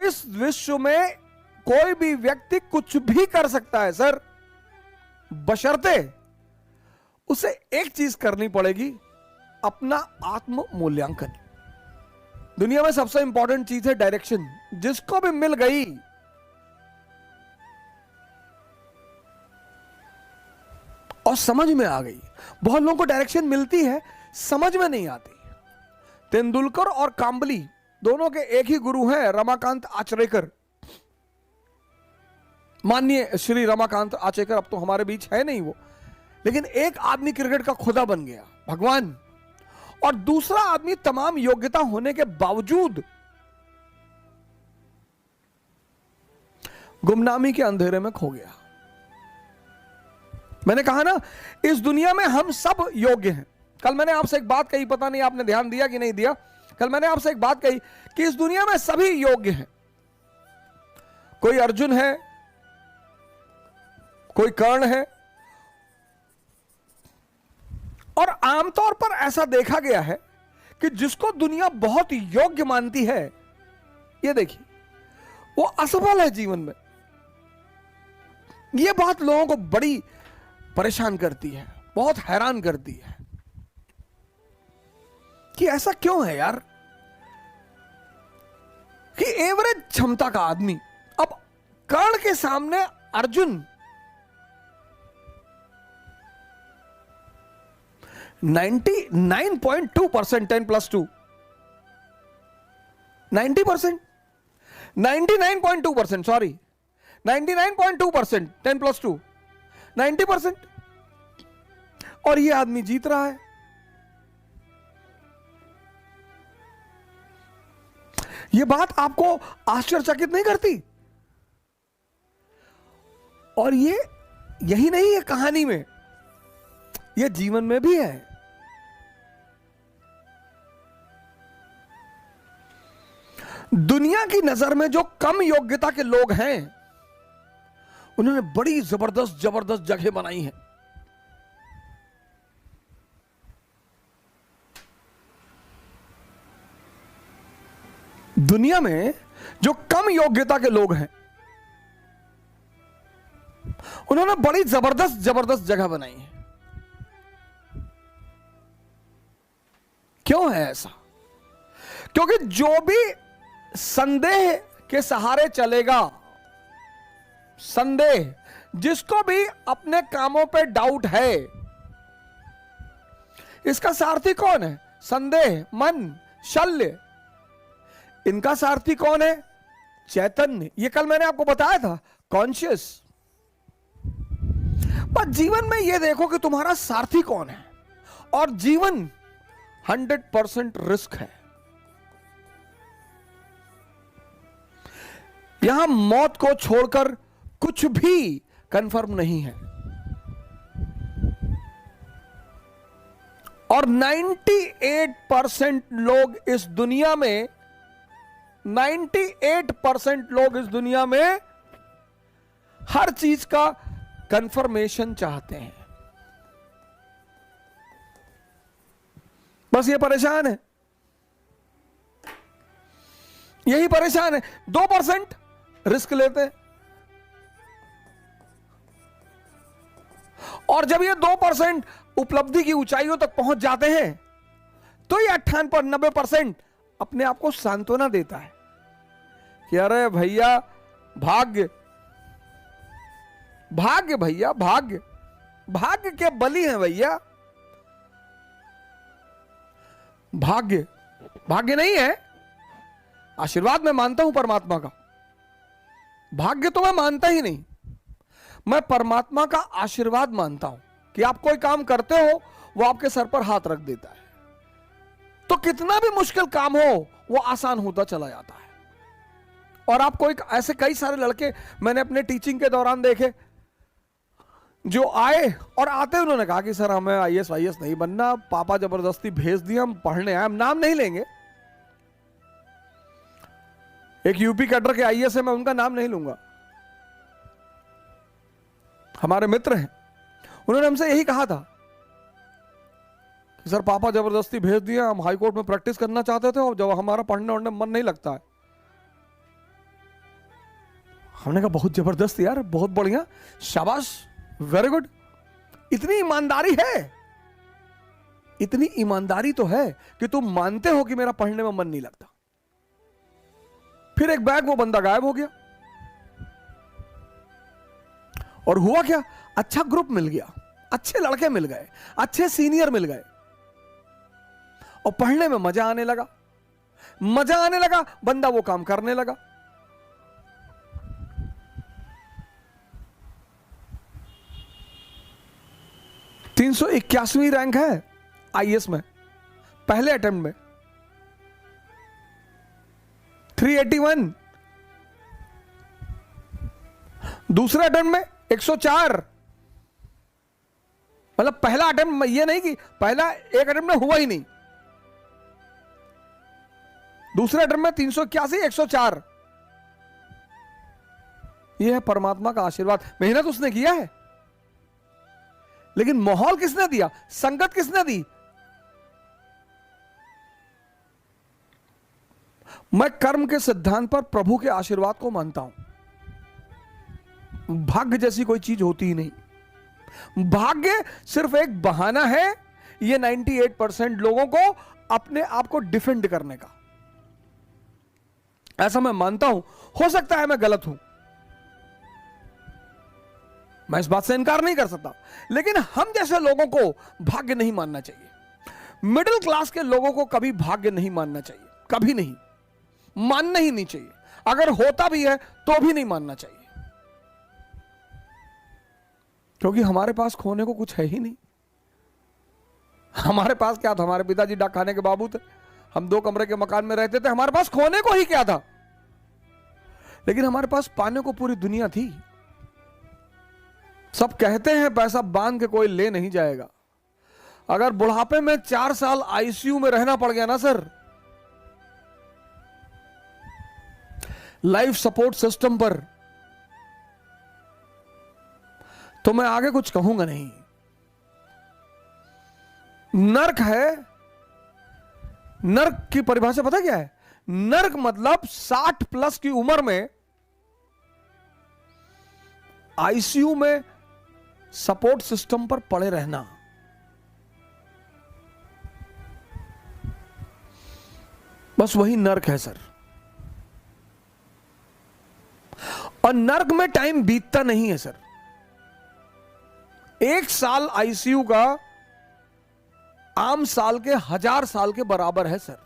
इस विश्व में कोई भी व्यक्ति कुछ भी कर सकता है सर, बशर्ते उसे एक चीज करनी पड़ेगी, अपना आत्म मूल्यांकन। दुनिया में सबसे इंपॉर्टेंट चीज है डायरेक्शन। जिसको भी मिल गई और समझ में आ गई, बहुत लोगों को डायरेक्शन मिलती है, समझ में नहीं आती। तेंदुलकर और कांबली दोनों के एक ही गुरु हैं, रमाकांत आचरेकर। माननीय श्री रमाकांत आचरेकर अब तो हमारे बीच है नहीं वो, लेकिन एक आदमी क्रिकेट का खुदा बन गया, भगवान, और दूसरा आदमी तमाम योग्यता होने के बावजूद गुमनामी के अंधेरे में खो गया। मैंने कहा ना, इस दुनिया में हम सब योग्य हैं। कल मैंने आपसे एक बात कही, पता नहीं आपने ध्यान दिया कि नहीं दिया। कल मैंने आपसे एक बात कही कि इस दुनिया में सभी योग्य हैं। कोई अर्जुन है, कोई कर्ण है, और आमतौर पर ऐसा देखा गया है कि जिसको दुनिया बहुत योग्य मानती है, ये देखिए, वो असफल है जीवन में। ये बात लोगों को बड़ी परेशान करती है, बहुत हैरान करती है कि ऐसा क्यों है यार, कि एवरेज क्षमता का आदमी, अब कर्ण के सामने अर्जुन 99.2%, 10+2 90%, 99.2%, सॉरी 99.2%, 10+2 90%, और ये आदमी जीत रहा है। ये बात आपको आश्चर्यचकित नहीं करती? और ये यही नहीं है कहानी में, ये जीवन में भी है। दुनिया की नजर में जो कम योग्यता के लोग हैं, उन्होंने बड़ी जबरदस्त जबरदस्त जगह बनाई है। दुनिया में जो कम योग्यता के लोग हैं, उन्होंने बड़ी जबरदस्त जबरदस्त जगह बनाई है। क्यों है ऐसा? क्योंकि जो भी संदेह के सहारे चलेगा, संदेह, जिसको भी अपने कामों पे डाउट है, इसका सारथी कौन है? संदेह, मन, शल्य। इनका सारथी कौन है? चैतन्य। ये कल मैंने आपको बताया था, कॉन्शियस। पर जीवन में ये देखो कि तुम्हारा सारथी कौन है। और जीवन 100% रिस्क है। यहां मौत को छोड़कर कुछ भी कंफर्म नहीं है। और 98% लोग इस दुनिया में 98% लोग इस दुनिया में हर चीज का कंफर्मेशन चाहते हैं। बस ये परेशान है, यही परेशान है। 2% रिस्क लेते हैं, और जब ये 2% उपलब्धि की ऊंचाइयों तक पहुंच जाते हैं, तो ये 98-90% अपने आप को सांत्वना देता है कि अरे भैया भाग्य, भाग्य भैया, भाग्य, भाग्य के बलि हैं भैया। भाग्य, भाग्य नहीं है, आशीर्वाद मैं मानता हूं परमात्मा का। भाग्य तो मैं मानता ही नहीं, मैं परमात्मा का आशीर्वाद मानता हूं कि आप कोई काम करते हो, वो आपके सर पर हाथ रख देता है, तो कितना भी मुश्किल काम हो वो आसान होता चला जाता है। और आप कोई ऐसे कई सारे लड़के मैंने अपने टीचिंग के दौरान देखे, जो आए और आते उन्होंने कहा कि सर हमें आईएएस वाईएएस नहीं बनना, पापा जबरदस्ती भेज दिए, हम पढ़ने आए। हम नाम नहीं लेंगे, एक यूपी कैडर के आईएएस है, मैं उनका नाम नहीं लूंगा, हमारे मित्र हैं। उन्होंने हमसे यही कहा था कि सर पापा जबरदस्ती भेज दिया, हम हाई कोर्ट में प्रैक्टिस करना चाहते थे, और जब हमारा पढ़ने वढ़ने मन नहीं लगता है। हमने कहा बहुत जबरदस्त यार, बहुत बढ़िया, शाबाश, वेरी गुड। इतनी ईमानदारी है, इतनी ईमानदारी तो है कि तुम मानते हो कि मेरा पढ़ने में मन नहीं लगता। फिर एक बैग वो बंदा गायब हो गया। और हुआ क्या, अच्छा ग्रुप मिल गया, अच्छे लड़के मिल गए, अच्छे सीनियर मिल गए, और पढ़ने में मजा आने लगा, मजा आने लगा, बंदा वो काम करने लगा। तीन 381वीं रैंक है आईएएस में, पहले अटेम्प्ट में 381, दूसरे अटेम्प्ट में 104। मतलब पहला अटेम्प्ट में, ये नहीं कि पहला एक अटेम्प्ट में हुआ ही नहीं, दूसरे अटेम्प्ट में 381, 104। यह है परमात्मा का आशीर्वाद। मेहनत उसने किया है, लेकिन माहौल किसने दिया, संगत किसने दी? मैं कर्म के सिद्धांत पर प्रभु के आशीर्वाद को मानता हूं। भाग्य जैसी कोई चीज होती ही नहीं। भाग्य सिर्फ एक बहाना है ये 98% लोगों को अपने आप को डिफेंड करने का। ऐसा मैं मानता हूं, हो सकता है मैं गलत हूं, मैं इस बात से इनकार नहीं कर सकता, लेकिन हम जैसे लोगों को भाग्य नहीं मानना चाहिए। मिडिल क्लास के लोगों को कभी भाग्य नहीं मानना चाहिए, कभी नहीं, मानना ही नहीं चाहिए। अगर होता भी है तो भी नहीं मानना चाहिए, क्योंकि हमारे पास खोने को कुछ है ही नहीं। हमारे पास क्या था, हमारे पिताजी डाक खाने के बाबू थे, हम 2 कमरे के मकान में रहते थे, हमारे पास खोने को ही क्या था, लेकिन हमारे पास पाने को पूरी दुनिया थी। सब कहते हैं पैसा बांध के कोई ले नहीं जाएगा। अगर बुढ़ापे में 4 साल आईसीयू में रहना पड़ गया ना सर, लाइफ सपोर्ट सिस्टम पर, तो मैं आगे कुछ कहूंगा नहीं। नर्क है, नर्क की परिभाषा पता क्या है? नर्क मतलब 60 प्लस की उम्र में आईसीयू में सपोर्ट सिस्टम पर पड़े रहना। बस वही नर्क है सर। और नर्क में टाइम बीतता नहीं है सर। 1 साल आईसीयू का आम साल के 1000 साल के बराबर है सर।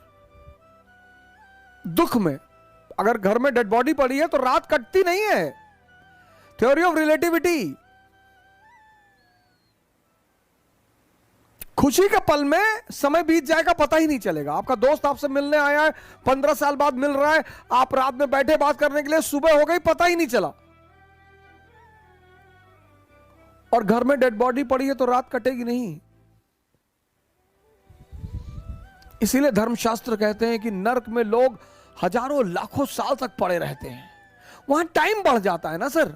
दुख में अगर घर में डेड बॉडी पड़ी है तो रात कटती नहीं है। Theory of relativity. खुशी के पल में समय बीत जाएगा, पता ही नहीं चलेगा। आपका दोस्त आपसे मिलने आया है, 15 साल बाद मिल रहा है, आप रात में बैठे बात करने के लिए, सुबह हो गई, पता ही नहीं चला। और घर में डेड बॉडी पड़ी है तो रात कटेगी नहीं। इसीलिए धर्मशास्त्र कहते हैं कि नर्क में लोग हजारों लाखों साल तक पड़े रहते हैं। वहां टाइम बढ़ जाता है ना सर।